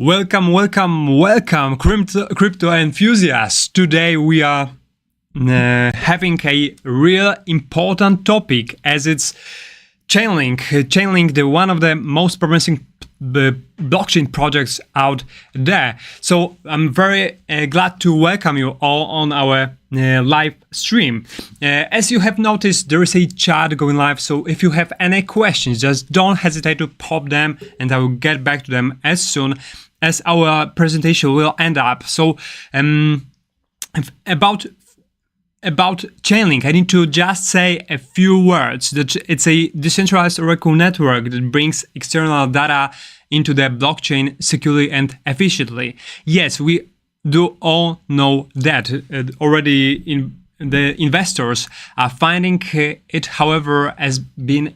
Welcome, crypto enthusiasts. Today we are having a real important topic, as it's Chainlink. Chainlink, the one of the most promising blockchain projects out there. So I'm very glad to welcome you all on our live stream. As you have noticed, there is a chat going live, so if you have any questions, just don't hesitate to pop them and I will get back to them as soon as our presentation will end up. So about Chainlink, I need to just say a few words. That it's a decentralized Oracle network that brings external data into the blockchain securely and efficiently. Yes, we do all know that already. The investors are finding it, however, as being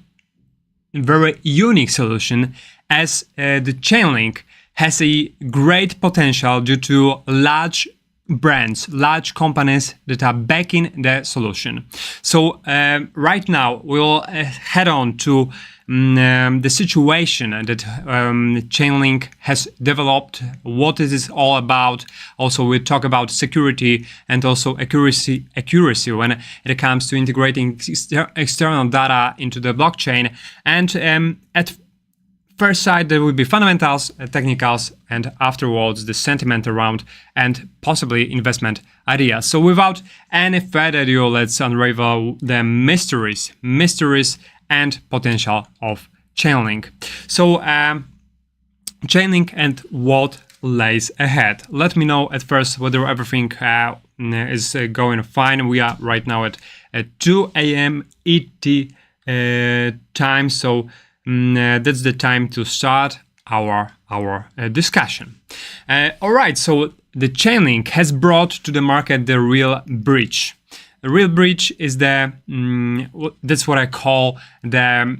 a very unique solution, as the Chainlink has a great potential due to large brands, large companies that are backing the solution. So right now we'll head on to the situation that Chainlink has developed, what is this all about. Also, we talk about security and also accuracy when it comes to integrating external data into the blockchain. And at first sight, there will be fundamentals, technicals, and afterwards the sentiment around and possibly investment ideas. So without any further ado, let's unravel the mysteries and potential of Chainlink. So Chainlink and what lays ahead. Let me know at first whether everything is going fine. We are right now at 2 a.m. ET time, so that's the time to start our discussion. All right, so the Chainlink has brought to the market the real bridge. The real bridge is the that's what I call the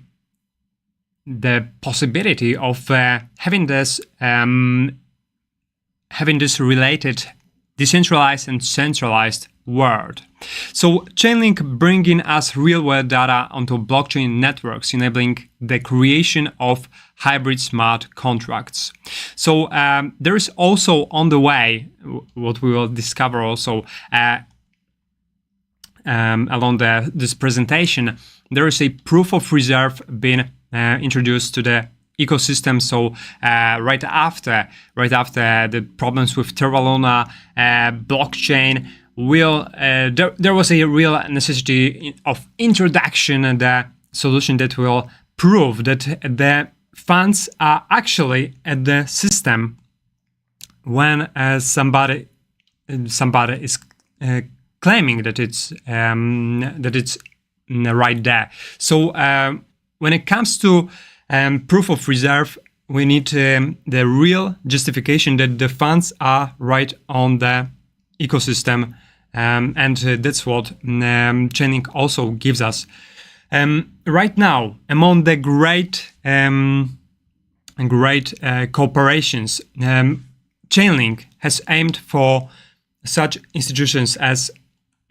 possibility of having this related decentralized and centralized world. So Chainlink bringing us real-world data onto blockchain networks, enabling the creation of hybrid smart contracts. So there is also on the way, what we will discover also along this presentation, there is a proof of reserve being introduced to the ecosystem. So right after the problems with Terra Luna blockchain, there was a real necessity of introduction and the solution that will prove that the funds are actually at the system when somebody is claiming that it's right there. So when it comes to proof of reserve, we need the real justification that the funds are right on the ecosystem, and that's what Chainlink also gives us. Right now, among the great corporations, Chainlink has aimed for such institutions as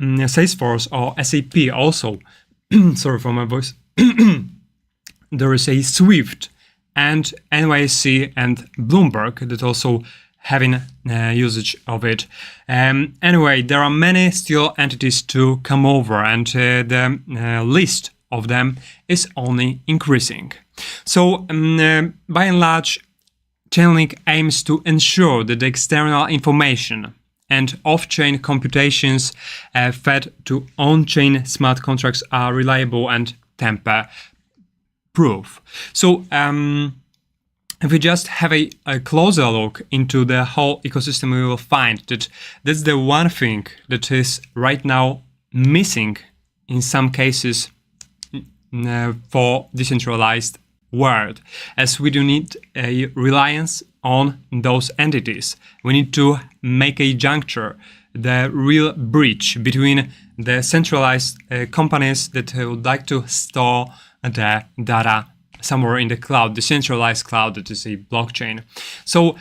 Salesforce or SAP also. Sorry for my voice. There is a Swift and NYC and Bloomberg that also having usage of it. Anyway, there are many still entities to come over, and the list of them is only increasing. So by and large, Chainlink aims to ensure that the external information and off-chain computations fed to on-chain smart contracts are reliable and tamper-proof. So if we just have a closer look into the whole ecosystem, we will find that that's the one thing that is right now missing in some cases for decentralized world, as we do need a reliance on those entities. We need to make a juncture, the real bridge between the centralized companies that would like to store the data somewhere in the cloud, decentralized cloud that is a blockchain. So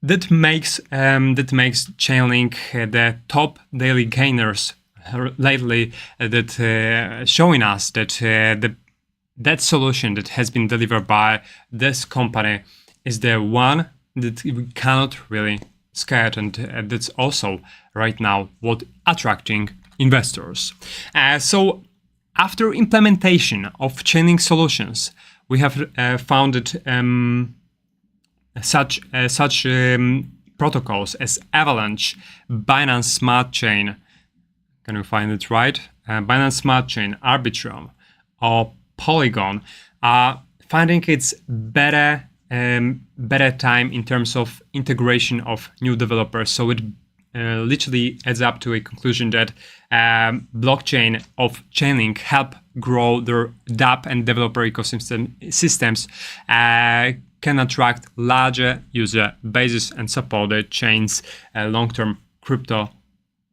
that makes Chainlink the top daily gainers lately, that showing us that that solution that has been delivered by this company is the one that we cannot really scare, and that's also right now what attracting investors. So after implementation of Chainlink solutions, we have founded such protocols as Avalanche, Binance Smart Chain. Can you find it right? Binance Smart Chain, Arbitrum, or Polygon are finding its better time in terms of integration of new developers. So it literally adds up to a conclusion that blockchain of Chainlink help grow their dApp and developer systems can attract larger user bases and support the chain's long-term crypto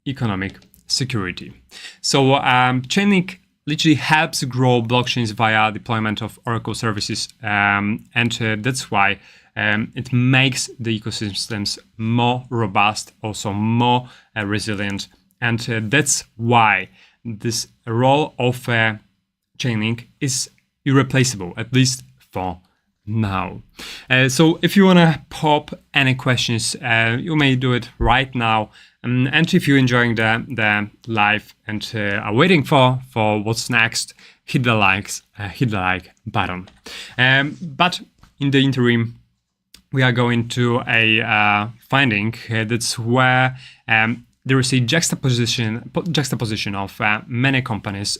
economic security. So Chainlink literally helps grow blockchains via deployment of Oracle services, and that's why it makes the ecosystems more robust, also more resilient, and that's why this role of Chainlink is irreplaceable, at least for now. So if you want to pop any questions, you may do it right now. And if you're enjoying the live and are waiting for what's next, hit the like button. But in the interim, we are going to a finding that's where there is a juxtaposition of many companies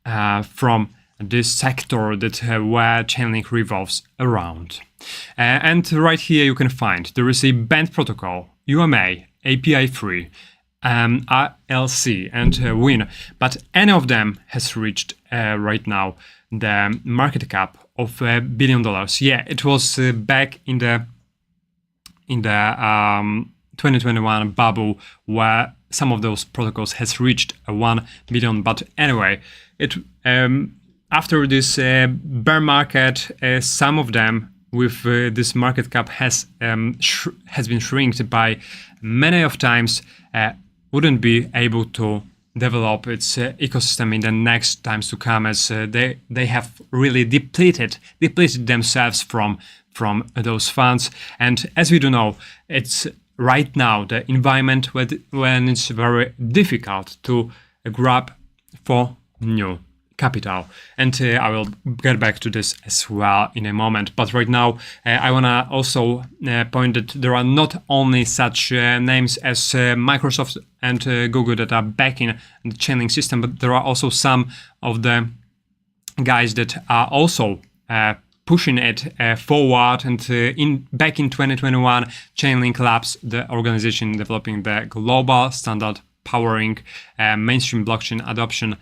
from this sector that where Chainlink revolves around. And right here you can find there is a banned protocol, UMA, API-free, RLC, and WIN, but any of them has reached right now the market cap of $1 billion. Yeah, it was back in the 2021 bubble where some of those protocols has reached 1 billion. But anyway, it after this bear market, some of them with this market cap has been shrinked by many of times, wouldn't be able to develop its ecosystem in the next times to come, as they have really depleted themselves from those funds. And as we do know, it's right now the environment when it's very difficult to grab for new capital, and I will get back to this as well in a moment. But right now, I want to also point that there are not only such names as Microsoft and Google that are backing the Chainlink system, but there are also some of the guys that are also pushing it forward. And back in 2021, Chainlink Labs, the organization developing the global standard powering mainstream blockchain adoption,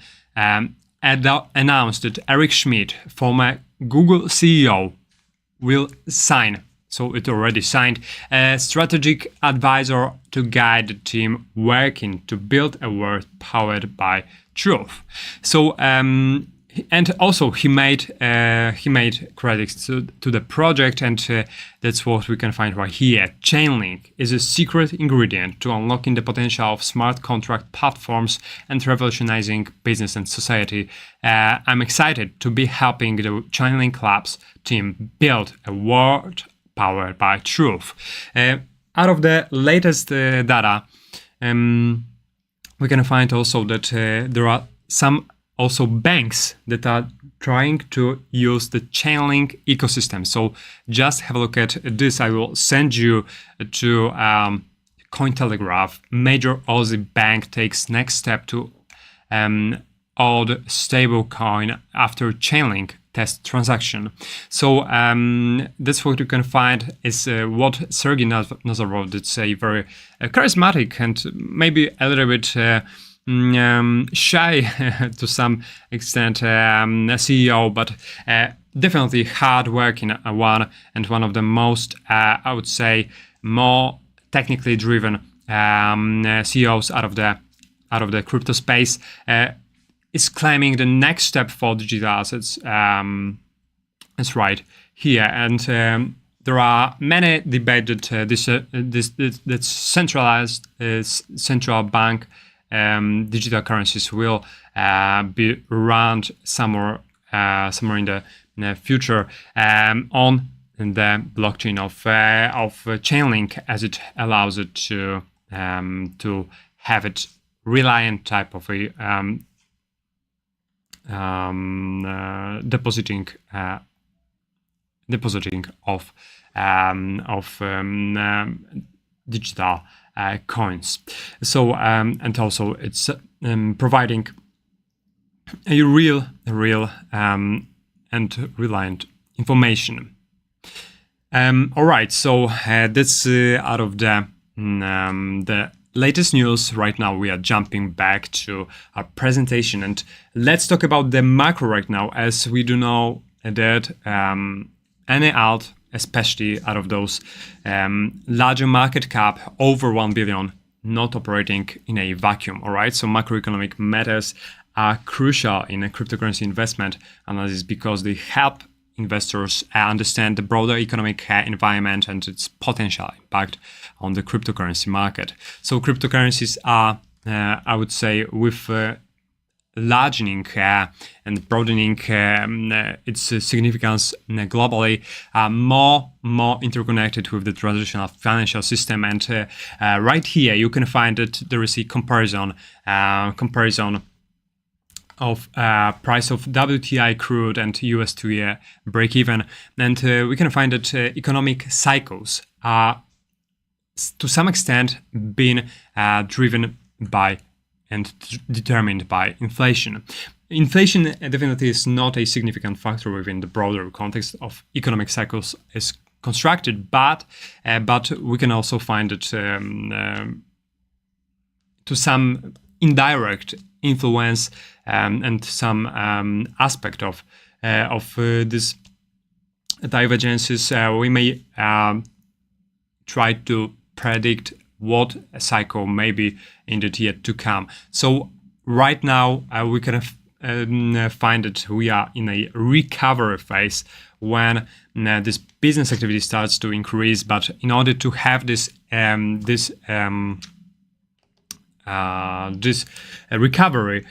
announced that Eric Schmidt, former Google CEO, will sign, so it already signed, a strategic advisor to guide the team working to build a world powered by truth. So and also he made credits to the project, and that's what we can find right here. Chainlink is a secret ingredient to unlocking the potential of smart contract platforms and revolutionizing business and society. I'm excited to be helping the Chainlink Labs team build a world powered by truth. Out of the latest data, we can find also that there are some also banks that are trying to use the Chainlink ecosystem. So just have a look at this. I will send you to Cointelegraph. Major Aussie bank takes next step to odd stablecoin after Chainlink test transaction. So that's what you can find is what Sergey Nazarov did say, very charismatic and maybe a little bit shy to some extent CEO, but definitely hard-working one, and one of the most, I would say, more technically driven CEOs out of the crypto space. Is claiming the next step for digital assets. That's right here, and there are many debates that this centralized central bank digital currencies will be around somewhere in the future on the blockchain of Chainlink, as it allows it to have it reliant type of a depositing of digital coins. So and also it's providing a real and reliant information. All right, so that's out of the latest news. Right now we are jumping back to our presentation, and let's talk about the macro right now, as we do know that any alt, especially out of those larger market cap over 1 billion, not operating in a vacuum. All right, so macroeconomic matters are crucial in a cryptocurrency investment analysis because they help investors understand the broader economic environment and its potential impact on the cryptocurrency market. So cryptocurrencies are, I would say, with largening and broadening its significance globally, more interconnected with the traditional financial system. And right here you can find that there is a comparison of price of WTI crude and US 2-year break-even, and we can find that economic cycles are to some extent being driven by and determined by inflation. Inflation definitely is not a significant factor within the broader context of economic cycles is constructed, but we can also find it to some indirect influence and some aspect of this divergences. We may try to predict what a cycle may be in the year to come. So right now we can find that we are in a recovery phase when this business activity starts to increase. But in order to have this recovery,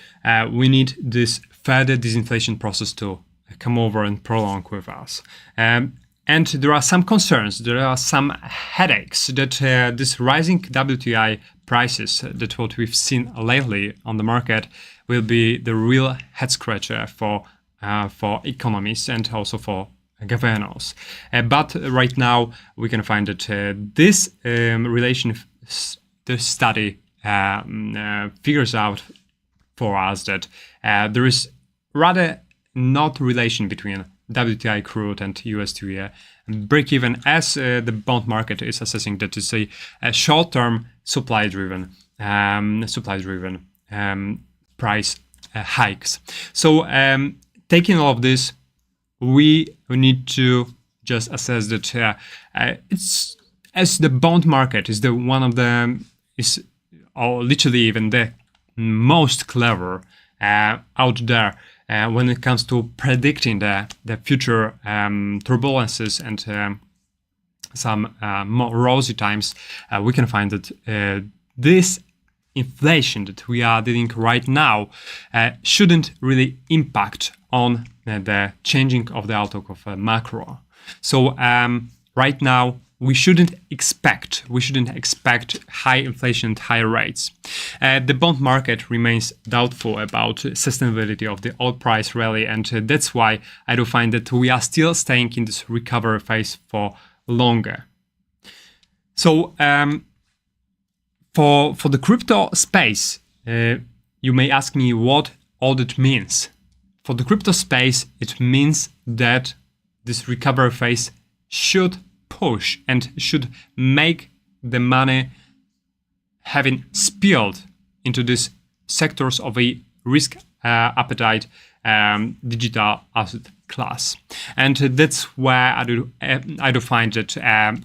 we need this further disinflation process to come over and prolong with us. And there are some concerns, there are some headaches that this rising WTI prices, that what we've seen lately on the market, will be the real head scratcher for economists and also for governors. But right now we can find that this relation, the study figures out for us that there is rather not relation between WTI crude and US 2-year break-even, as the bond market is assessing that it's a short-term supply-driven price hikes. So taking all of this, we need to just assess that it's, as the bond market is the one of the or literally even the most clever out there when it comes to predicting the future turbulences and some more rosy times. We can find that this inflation that we are dealing right now shouldn't really impact on the changing of the outlook of macro. So right now we shouldn't expect high inflation and higher rates. The bond market remains doubtful about sustainability of the oil price rally, and that's why I do find that we are still staying in this recovery phase for longer. So for the crypto space, you may ask me what all that means. For the crypto space, it means that this recovery phase should push and should make the money having spilled into these sectors of a risk appetite digital asset class. And that's where I do find that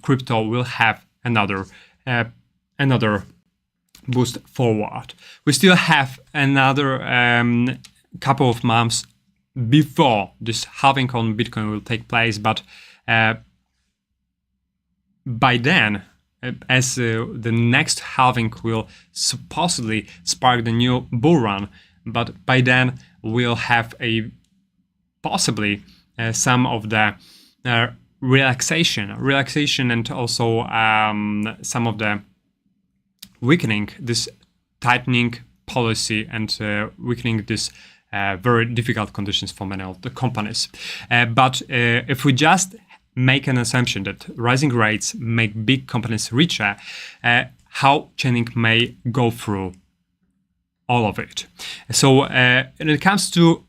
crypto will have another boost forward. We still have another couple of months before this halving on Bitcoin will take place, but by then, as the next halving will supposedly spark the new bull run, but by then we'll have a possibly some of the relaxation, and also some of the weakening this tightening policy and weakening this very difficult conditions for many of the companies. But if we just make an assumption that rising rates make big companies richer, how Chainlink may go through all of it. So when it comes to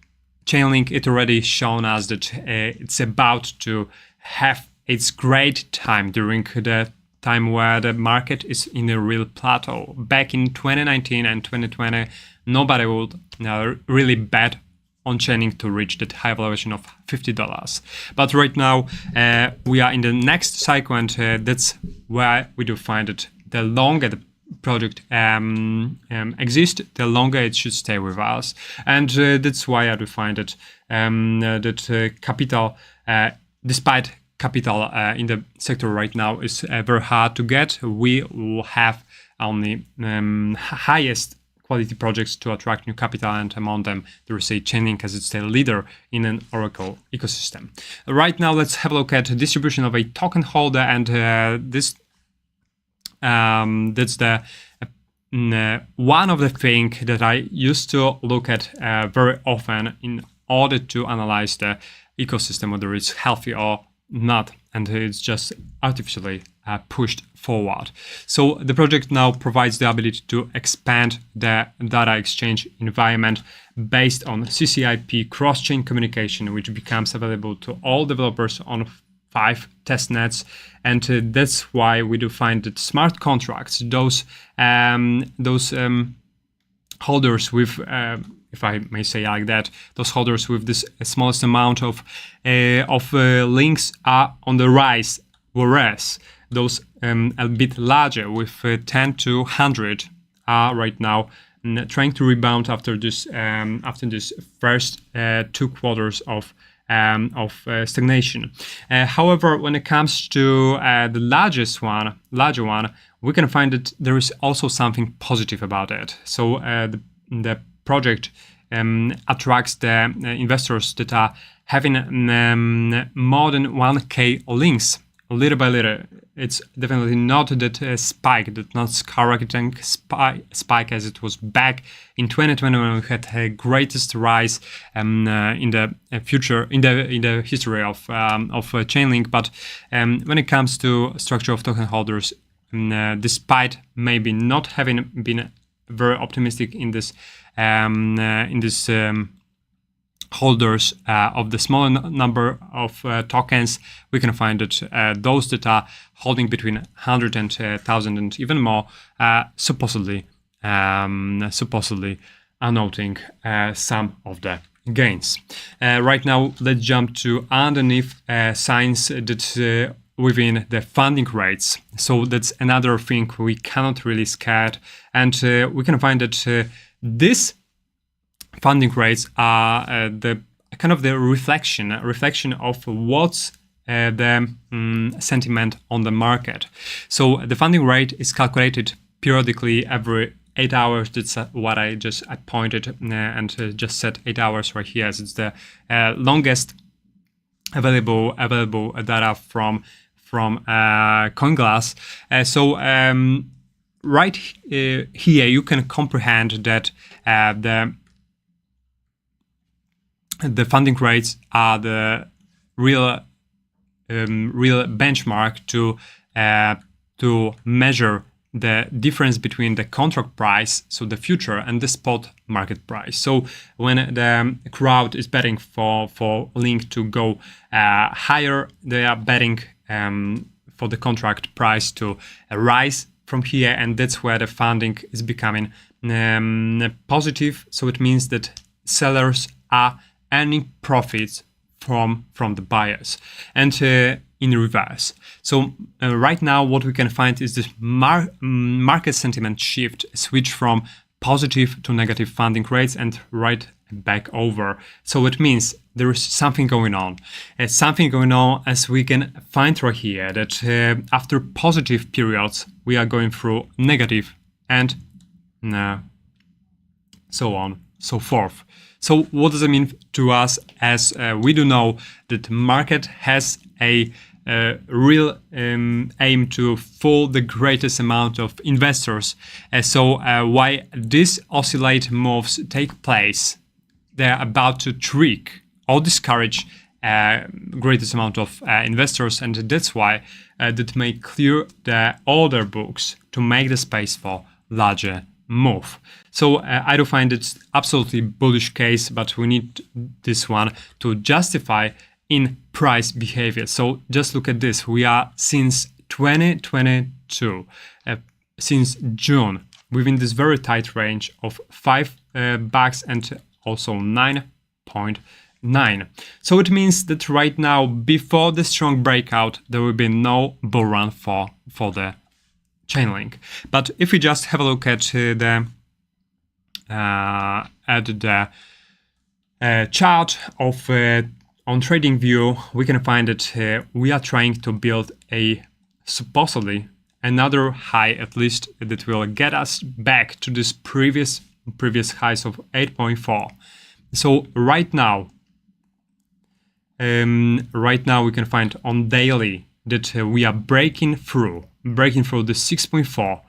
Chainlink, it already shown us that it's about to have its great time during the time where the market is in a real plateau. Back in 2019 and 2020, nobody would really bet on Chainlink to reach that high valuation of $50. But right now, we are in the next cycle, and that's where we do find that the longer the project exists, the longer it should stay with us. And that's why I do find that, capital, despite capital in the sector right now is very hard to get, we will have only highest quality projects to attract new capital, and among them there is a Chainlink as it's the leader in an Oracle ecosystem. Right now, let's have a look at the distribution of a token holder, and that's the one of the things that I used to look at very often in order to analyze the ecosystem, whether it's healthy or not, and it's just artificially pushed forward. So the project now provides the ability to expand the data exchange environment based on CCIP cross-chain communication, which becomes available to all developers on 5 testnets, and that's why we do find that smart contracts, those holders with if I may say like that, those holders with this smallest amount of links are on the rise, whereas those a bit larger with 10 to 100 are right now trying to rebound after this first 2 quarters of stagnation. However, when it comes to the larger one, we can find that there is also something positive about it. So the project attracts the investors that are having more than 1K links little by little. It's definitely not that spike, that not skyrocketing spike as it was back in 2020 when we had the greatest rise in the history of Chainlink. But when it comes to structure of token holders, despite maybe not having been very optimistic in this holders of the smaller number of tokens, we can find that those that are holding between 100 and 1,000 and even more supposedly are noting some of the gains. Right now, let's jump to underneath signs that within the funding rates. So that's another thing we cannot really scared, and we can find that this funding rates are the kind of the reflection of what's the sentiment on the market. So the funding rate is calculated periodically every 8 hours. That's what I pointed and just said 8 hours right here. So it's the longest available data from CoinGlass. Right here you can comprehend that the funding rates are the real benchmark to measure the difference between the contract price, so the future, and the spot market price. So when the crowd is betting for Link to go higher, they are betting for the contract price to rise from here, and that's where the funding is becoming positive. So it means that sellers are earning profits from the buyers, and in reverse. So right now what we can find is this market sentiment shift, switch from positive to negative funding rates and right back over. So it means there is something going on. Something going on, as we can find right here, that after positive periods we are going through negative, and so on, so forth. So what does it mean to us, as we do know that market has a real aim to fool the greatest amount of investors. So why these oscillate moves take place, they're about to trick or discourage greatest amount of investors, and that's why that may clear the order books to make the space for larger move. So I do find it's absolutely bullish case, but we need this one to justify in price behavior. So just look at this. We are since 2022, since June, within this very tight range of $5 and also 9.9. So it means that right now, before the strong breakout, there will be no bull run for the Chainlink. But if we just have a look at the chart of on TradingView, we can find that we are trying to build a supposedly another high, at least that will get us back to this previous highs of 8.4. So right now we can find on daily that we are breaking through the 6.4,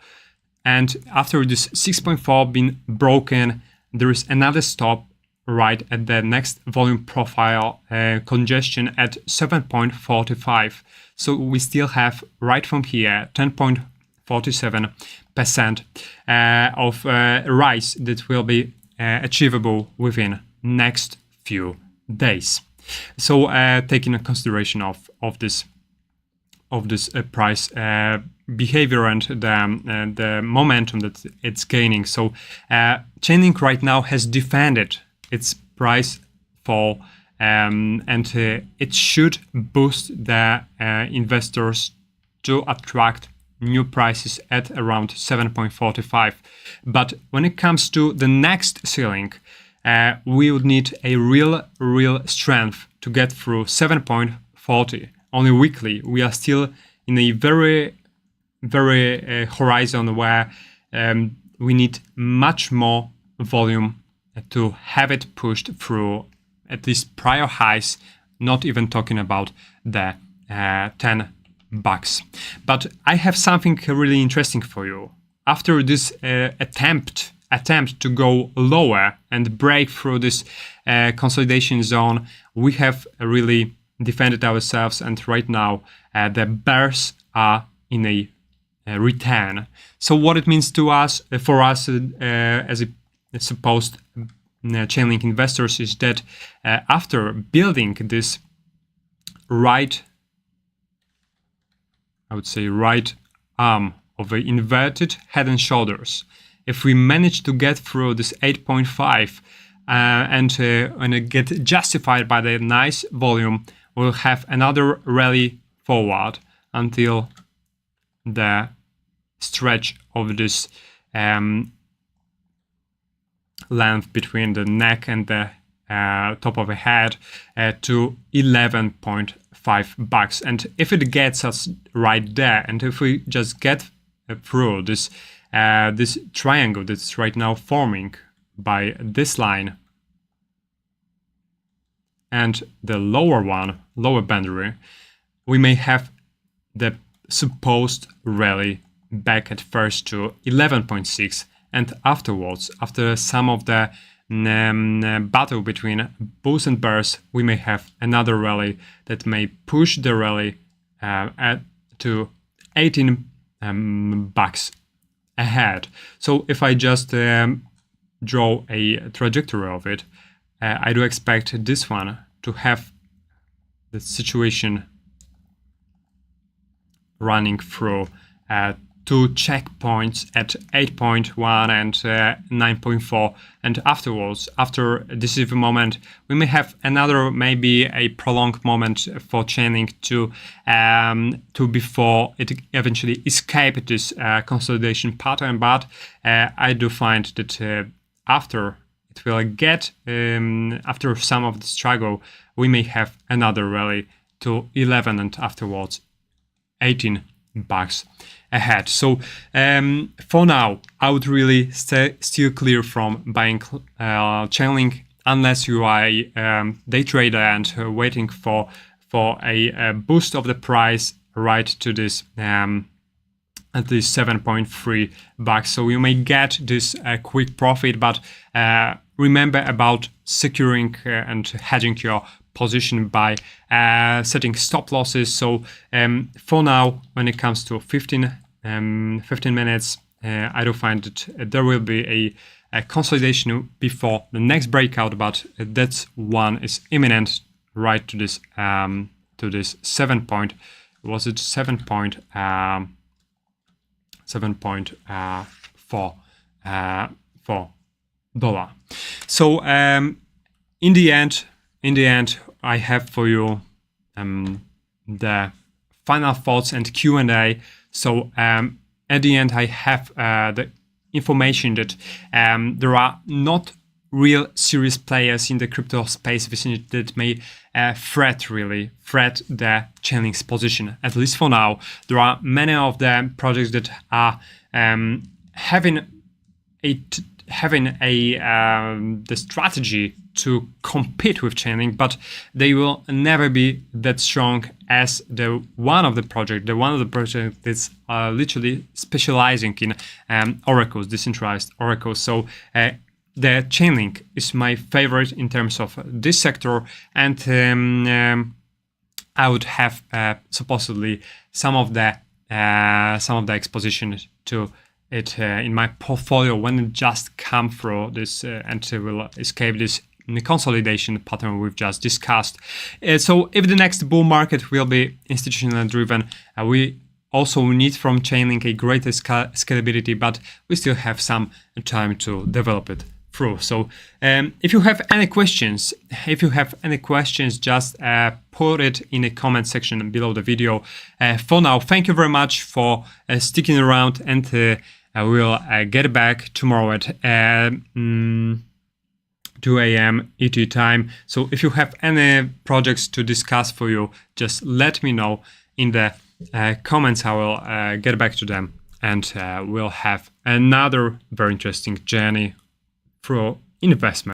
and after this 6.4 been broken, there is another stop right at the next volume profile congestion at 7.45. So we still have right from here 10.47% of rise that will be achievable within next few days. So taking into consideration of this price behavior and the momentum that it's gaining. So Chainlink right now has defended its price fall, and it should boost the investors to attract new prices at around 7.45. But when it comes to the next ceiling, we would need a real strength to get through 7.40. Only weekly, we are still in a very horizon where we need much more volume to have it pushed through at least prior highs, not even talking about the $10. But I have something really interesting for you. After this attempt to go lower and break through this consolidation zone, we have really defended ourselves, and right now the bears are in a return. So what it means to us, for us as a supposed Chainlink investors, is that after building this right arm of an inverted head and shoulders, if we manage to get through this 8.5 and get justified by the nice volume, we'll have another rally forward until the stretch of this length between the neck and the top of the head to $11.5. And if it gets us right there, and if we just get through this this triangle that's right now forming by this line and the lower boundary, we may have the supposed rally back at first to 11.6, and afterwards, after some of the battle between bulls and bears, we may have another rally that may push the rally to $18 ahead. So if I just draw a trajectory of it, I do expect this one to have the situation running through two checkpoints at 8.1 and 9.4, and afterwards, after a decisive moment, we may have another, maybe a prolonged moment for Chainlink to before it eventually escape this consolidation pattern. But I do find that after it will get after some of the struggle, we may have another rally to 11 and afterwards $18 ahead. So for now, I would really steer clear from buying Chainlink unless you are a day trader and waiting for for a boost of the price right to this at least $7.3. So you may get this quick profit, but remember about securing and hedging your position by setting stop losses. So for now, when it comes to 15 minutes, I do find that there will be a consolidation before the next breakout, but that one is imminent right to this 7.4 $7.4. So in the end, I have for you the final thoughts and Q&A. So at the end, I have the information that there are not real serious players in the crypto space that may threat the Chainlink's position. At least for now, there are many of the projects that are having the strategy to compete with Chainlink, but they will never be that strong as the one of the project that's literally specializing in oracles, decentralized oracles. So the Chainlink is my favorite in terms of this sector, and I would have supposedly some of the exposition to it in my portfolio when it just come through this and will escape this consolidation pattern we've just discussed. So if the next bull market will be institutionally driven, we also need from Chainlink a greater scalability, but we still have some time to develop it through. So if you have any questions, just put it in the comment section below the video. For now, thank you very much for sticking around, and I will get back tomorrow at 2 a.m. ET time. So if you have any projects to discuss for you, just let me know in the comments. I will get back to them, and we'll have another very interesting journey through investment.